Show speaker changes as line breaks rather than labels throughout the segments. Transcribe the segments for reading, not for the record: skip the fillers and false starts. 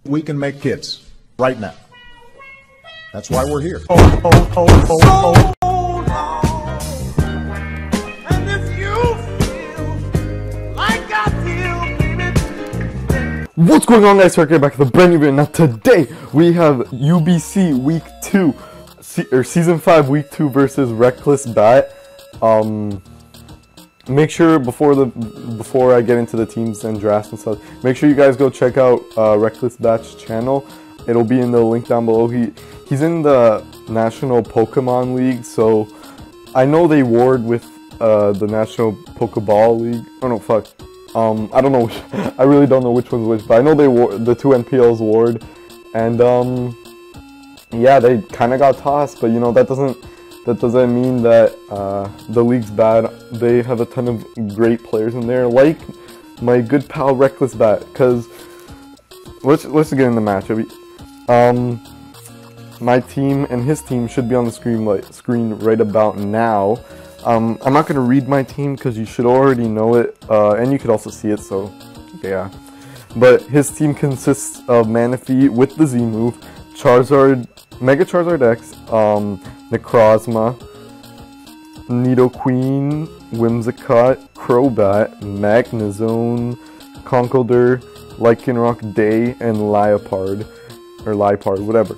we can make kits right now. That's why we're here.
What's going on, guys? Turkehy back with a brand new video. Now today we have UBC Week 2, Season 5 Week 2 versus RecklessBat. Make sure before I get into the teams and drafts and stuff, make sure you guys go check out RecklessBat's channel. It'll be in the link down below. He's in the National Pokemon League, so I know they ward with the National Pokeball League. Oh no, fuck. I don't know. I really don't know which one's which, but I know they the two NPLs ward, and yeah, they kind of got tossed. But you know that doesn't mean that the league's bad. They have a ton of great players in there, like my good pal RecklessBat. Cause let's get in the matchup. My team and his team should be on the screen right about now. I'm not going to read my team because you should already know it, and you could also see it, so yeah. But his team consists of Manaphy with the Z move, Charizard, Mega Charizard X, Necrozma, Nidoqueen, Whimsicott, Crobat, Magnezone, Conkeldurr, Lycanroc, Day, and Liepard, whatever.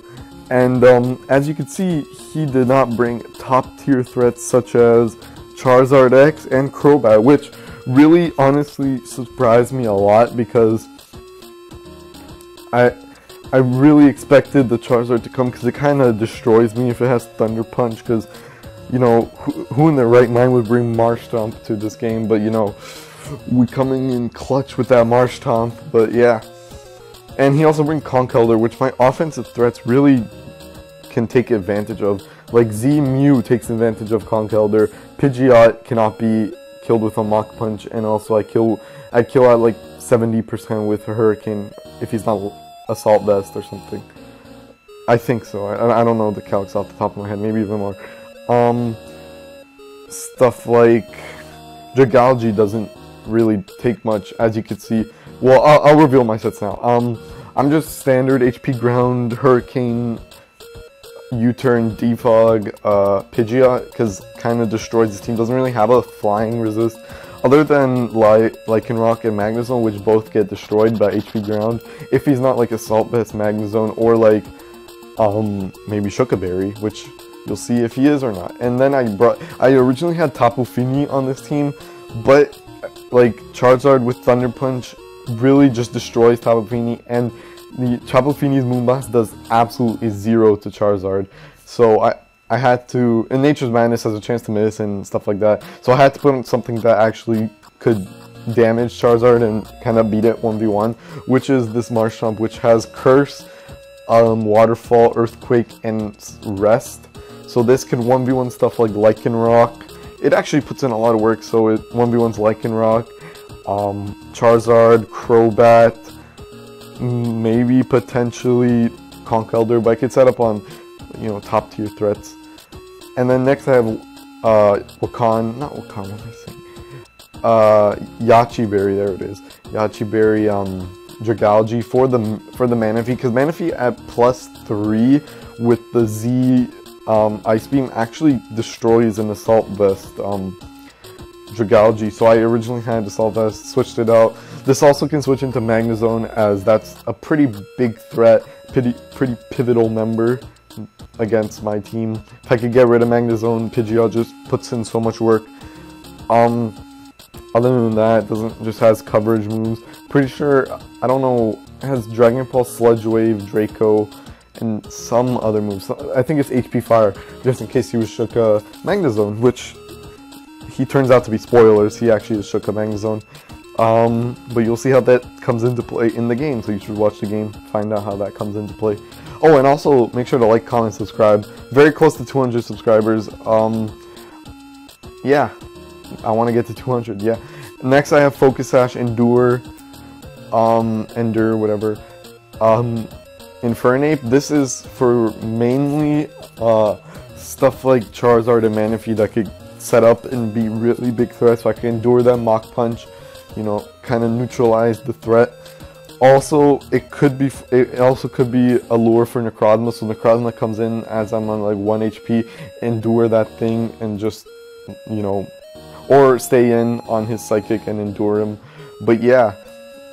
And as you can see, he did not bring top tier threats such as Charizard X and Crobat, which really honestly surprised me a lot because I really expected the Charizard to come because it kind of destroys me if it has Thunder Punch, because you know who in their right mind would bring Marshtomp to this game, but you know we coming in clutch with that Marshtomp. But yeah. And he also brings Conkeldurr, which my offensive threats really can take advantage of. Like Z-Mew takes advantage of Conkeldurr. Pidgeot cannot be killed with a Mach Punch, and also I kill at like 70% with a Hurricane if he's not Assault Vest or something. I think so. I don't know the calcs off the top of my head. Maybe even more. Stuff like Dragalge doesn't really take much, as you can see. Well, I'll reveal my sets now. I'm just standard HP Ground, Hurricane, U-Turn, Defog, Pidgeot, because kind of destroys his team. Doesn't really have a flying resist, other than Lycanroc and Magnezone, which both get destroyed by HP Ground. If he's not like Assault Vest Magnezone, or like maybe Shukaberry, which you'll see if he is or not. And then I originally had Tapu Fini on this team, but like Charizard with Thunder Punch really just destroys Tapu Fini, and the Tapu Fini's Moonblast does absolutely zero to Charizard. So I had to, and Nature's Madness has a chance to miss and stuff like that, so I had to put on something that actually could damage Charizard and kind of beat it 1v1, which is this Marshtomp, which has Curse, Waterfall, Earthquake, and Rest. So this could 1v1 stuff like Lycanroc. It actually puts in a lot of work, so it 1v1's Lycanroc, Charizard, Crobat, maybe potentially Conkeldurr, but I could set up on, you know, top tier threats. And then next I have Yachi Berry, there it is. Yachi Berry, Dragalge for the Manaphy, because Manaphy at +3 with the Z Ice Beam actually destroys an Assault Vest Dragalge. So I originally had Assault Vest, switched it out. This also can switch into Magnezone, as that's a pretty big threat, pretty pivotal member against my team. If I could get rid of Magnezone, Pidgeot just puts in so much work. Other than that, it just has coverage moves. Pretty sure, I don't know, it has Dragon Pulse, Sludge Wave, Draco, and some other moves. I think it's HP Fire, just in case he was shook Magnezone, which he turns out to be spoilers. He actually is shook Magnezone. But you'll see how that comes into play in the game, so you should watch the game, find out how that comes into play. Oh, and also make sure to like, comment, subscribe. Very close to 200 subscribers. Yeah, I want to get to 200. Yeah. Next I have Focus Sash, Endure, whatever. Infernape. This is for mainly stuff like Charizard and Manaphy that could set up and be really big threats, so I can endure them, Mach Punch, you know, kind of neutralize the threat. Also, it also could be a lure for Necrozma, so Necrozma comes in as I'm on like 1 HP, endure that thing and just, you know, or stay in on his Psychic and endure him. But yeah,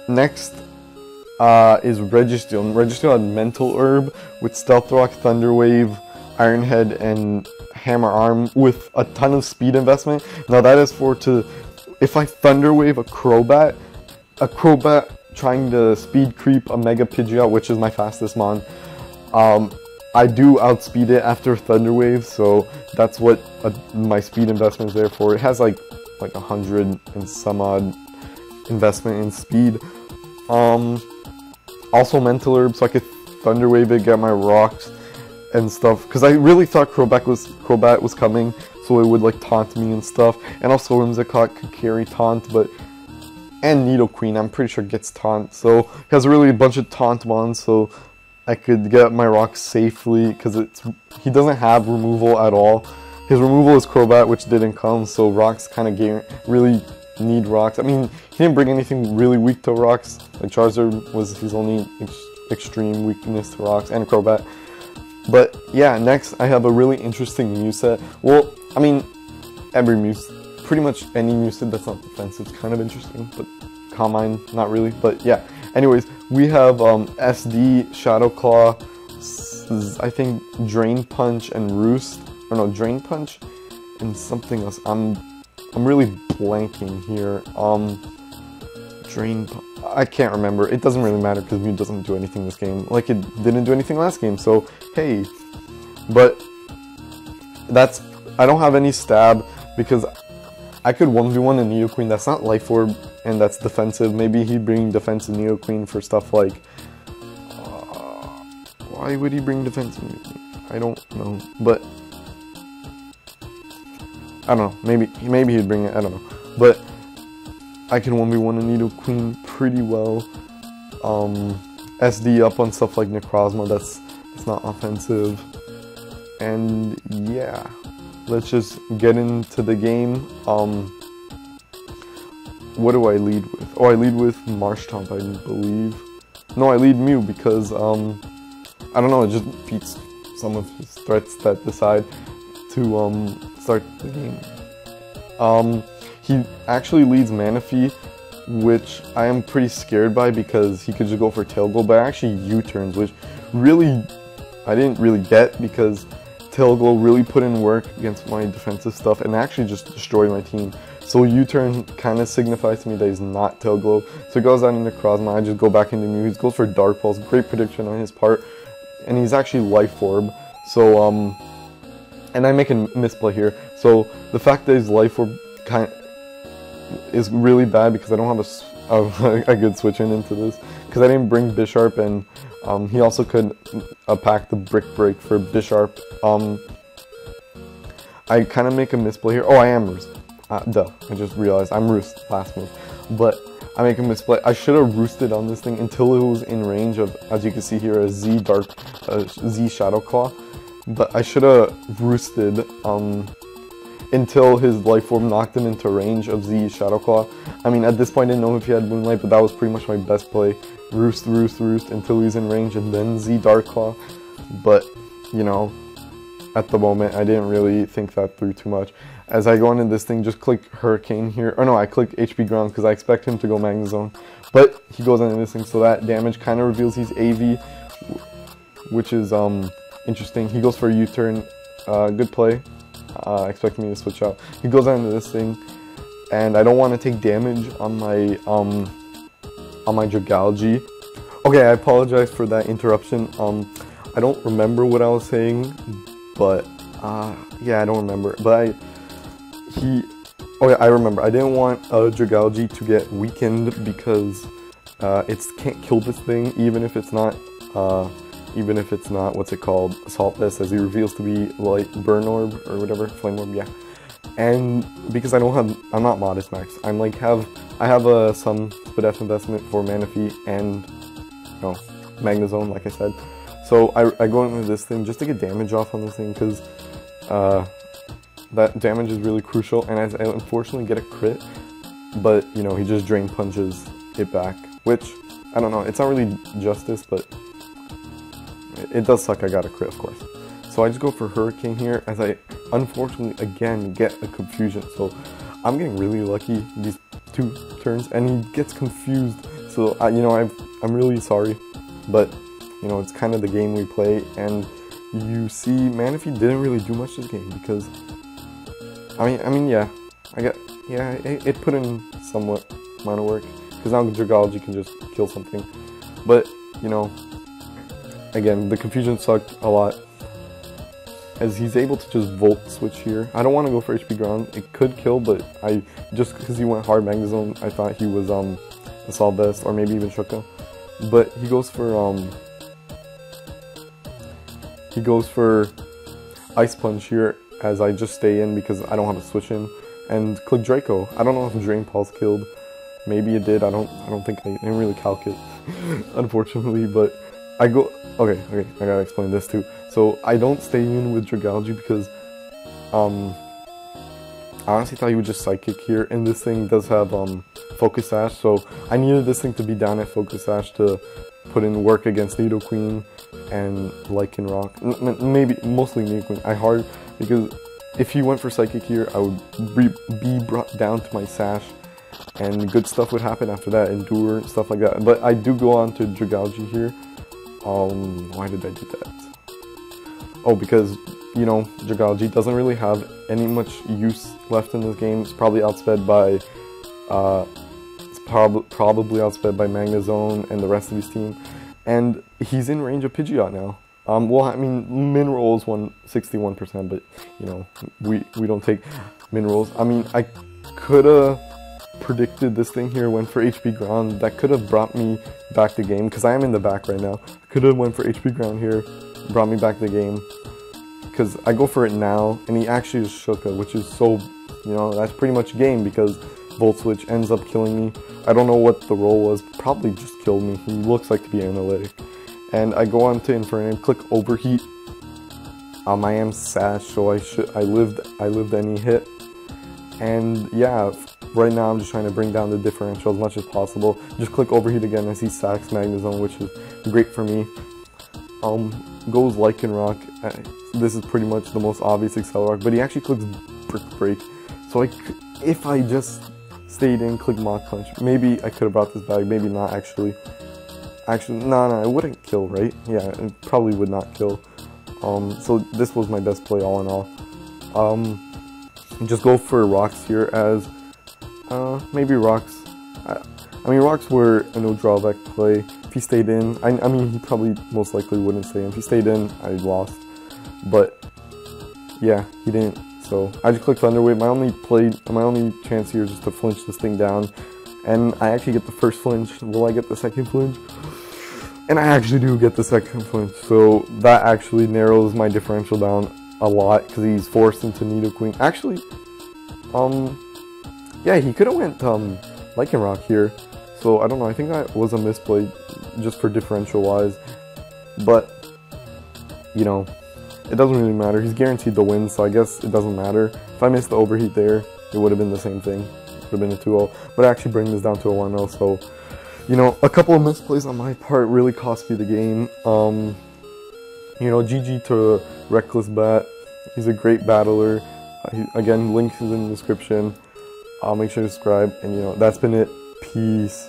next is Registeel. Registeel had Mental Herb with Stealth Rock, Thunder Wave, Iron Head, and Hammer Arm with a ton of speed investment. Now that is if I Thunder Wave a Crobat trying to speed creep a Mega Pidgeot, which is my fastest mon, I do outspeed it after Thunder Wave, so that's what my speed investment is there for. It has like 100 and some odd investment in speed. Also Mental Herb, so I could Thunder Wave it, get my rocks and stuff, because I really thought Crobat was coming, so it would like taunt me and stuff. And also Whimsicott could carry taunt, and Nidoqueen, I'm pretty sure gets taunt, so it has really a bunch of taunt mons, so I could get my rocks safely, because he doesn't have removal at all. His removal is Crobat, which didn't come, so rocks kind of really need rocks. I mean, he didn't bring anything really weak to rocks. Like Charizard was his only extreme weakness to rocks, and Crobat. But yeah, next I have a really interesting Mew set. Well, I mean, pretty much any Mew set that's not defensive is kind of interesting, but Combine, not really. But yeah, anyways, we have SD, Shadow Claw, I think Drain Punch and Roost, or no, Drain Punch and something else. I'm really blanking here. I can't remember. It doesn't really matter because Mew doesn't do anything this game. Like it didn't do anything last game, so hey. But I don't have any stab because I could 1v1 a Nidoqueen that's not Life Orb and that's defensive. Maybe he'd bring defensive Nidoqueen for stuff like... why would he bring defensive Nidoqueen? I don't know, but... I don't know, maybe he'd bring it, I don't know. But I can 1v1 a Nidoqueen pretty well. SD up on stuff like Necrozma, that's not offensive. And yeah, let's just get into the game. What do I lead with? Oh, I lead with Marshtomp, I believe. No, I lead Mew because, I don't know, it just beats some of his threats that decide to start the game. He actually leads Manaphy, which I am pretty scared by because he could just go for Tail Glow, but actually U-turns, which really I didn't really get because Tail Glow really put in work against my defensive stuff and actually just destroyed my team. So U-turn kind of signifies to me that he's not Tail Glow. So he goes out into Necrozma, I just go back into Mew. He goes for Dark Pulse, great prediction on his part, and he's actually Life Orb. So and I make a misplay here. So the fact that his Life Orb is really bad because I don't have a good switch into this because I didn't bring Bisharp, and he also could pack the Brick Break for Bisharp. I kind of make a misplay here. Oh, I am Roost. Duh, I just realized I'm Roost last move. But I make a misplay. I should have roosted on this thing until it was in range of, as you can see here, a Z Shadow Claw. But I should have roosted until his Life Orb knocked him into range of Z Shadow Claw. I mean, at this point I didn't know if he had Moonlight, but that was pretty much my best play. Roost, roost, roost until he's in range and then Z Dark Claw. But, you know, at the moment I didn't really think that through too much. As I go into this thing, just click Hurricane here. Or no, I click HP Ground because I expect him to go Magnezone. But he goes into this thing, so that damage kind of reveals he's AV, which is interesting. He goes for a U-turn. Good play. Expecting me to switch out. He goes into this thing, and I don't want to take damage on my Dragalge. Okay, I apologize for that interruption. I don't remember what I was saying, but yeah, I don't remember. But I remember. I didn't want Dragalge to get weakened because it can't kill this thing, even if it's not what's it called, Assault Vest, as he reveals to be like Burn Orb or whatever, Flame Orb, yeah. And because I'm not Modest Max, I have some Spadef investment for Manaphy and Magnezone, like I said. So I go into this thing just to get damage off on this thing because that damage is really crucial, and I unfortunately get a crit, but he just Drain Punches it back, which I don't know, it's not really justice, but it does suck I got a crit, of course. So I just go for Hurricane here, as I unfortunately again get a confusion. So I'm getting really lucky these 2 turns, and he gets confused. So you know, I'm really sorry, but you know, it's kind of the game we play. And you see, Manaphy didn't really do much this game because I mean, yeah, it put in somewhat amount of work, because now Dragology can just kill something. But you know, again, the confusion sucked a lot, as he's able to just Volt Switch here. I don't want to go for HP ground. It could kill, but just because he went hard Magnezone, I thought he was Assault Vest or maybe even Shuka. But he goes for Ice Punch here, as I just stay in because I don't have a switch in, and click Draco. I don't know if Drain Pulse killed. Maybe it did. I don't think I didn't really calculate, unfortunately. But I go. Okay. I gotta explain this too. So I don't stay in with Dragology because I honestly thought he would just Psychic here, and this thing does have Focus Sash, so I needed this thing to be down at Focus Sash to put in work against Nidoqueen and Lycanroc. Maybe mostly Nidoqueen. I hard because if he went for Psychic here, I would be brought down to my Sash, and good stuff would happen after that, Endure, stuff like that. But I do go on to Dragology here. Why did I do that? Oh, because, you know, Dragology doesn't really have any much use left in this game. It's probably outsped by, probably outsped by Magnezone and the rest of his team. And he's in range of Pidgeot now. Well, I mean, min rolls 61%, but, you know, we don't take min rolls. I mean, I could have predicted this thing here, went for HP ground. That could have brought me back the game, because I am in the back right now. I could have went for HP ground here, brought me back the game, because I go for it now, and he actually is Shuka, which is so, you know, that's pretty much game, because Volt Switch ends up killing me. I don't know what the roll was, probably just killed me. He looks like to be analytic. And I go on to Infernape, click Overheat. I am Sash, so I lived any hit. And yeah, right now I'm just trying to bring down the differential as much as possible. Just click Overheat again. I see Sax Magnezone, which is great for me. Goes Lycanroc. This is pretty much the most obvious Accelerock, but he actually clicks Brick Break. So if I just stayed in, click Mach Punch, maybe I could have brought this back, maybe not actually. No, it wouldn't kill, right? Yeah, it probably would not kill. So this was my best play all in all. Just go for Rocks here, as maybe Rocks. I mean, Rocks were a no drawback play. If he stayed in, I mean, he probably most likely wouldn't stay in. If he stayed in, I lost. But yeah, he didn't. So I just clicked Thunder Wave. My only chance here is just to flinch this thing down, and I actually get the first flinch. Will I get the second flinch? And I actually do get the second flinch. So that actually narrows my differential down a lot, because he's forced into Nidoqueen. Actually, yeah, he could have went Lycanroc here. So I don't know. I think that was a misplay, just for differential wise. But you know, it doesn't really matter. He's guaranteed the win, so I guess it doesn't matter. If I missed the Overheat there, it would have been the same thing. It would have been a 2-0. But I actually bring this down to a 1-0. So, you know, a couple of misplays on my part really cost me the game. You know, GG to RecklessBat. He's a great battler. Again, link is in the description. Make sure to subscribe. And, you know, that's been it. Peace.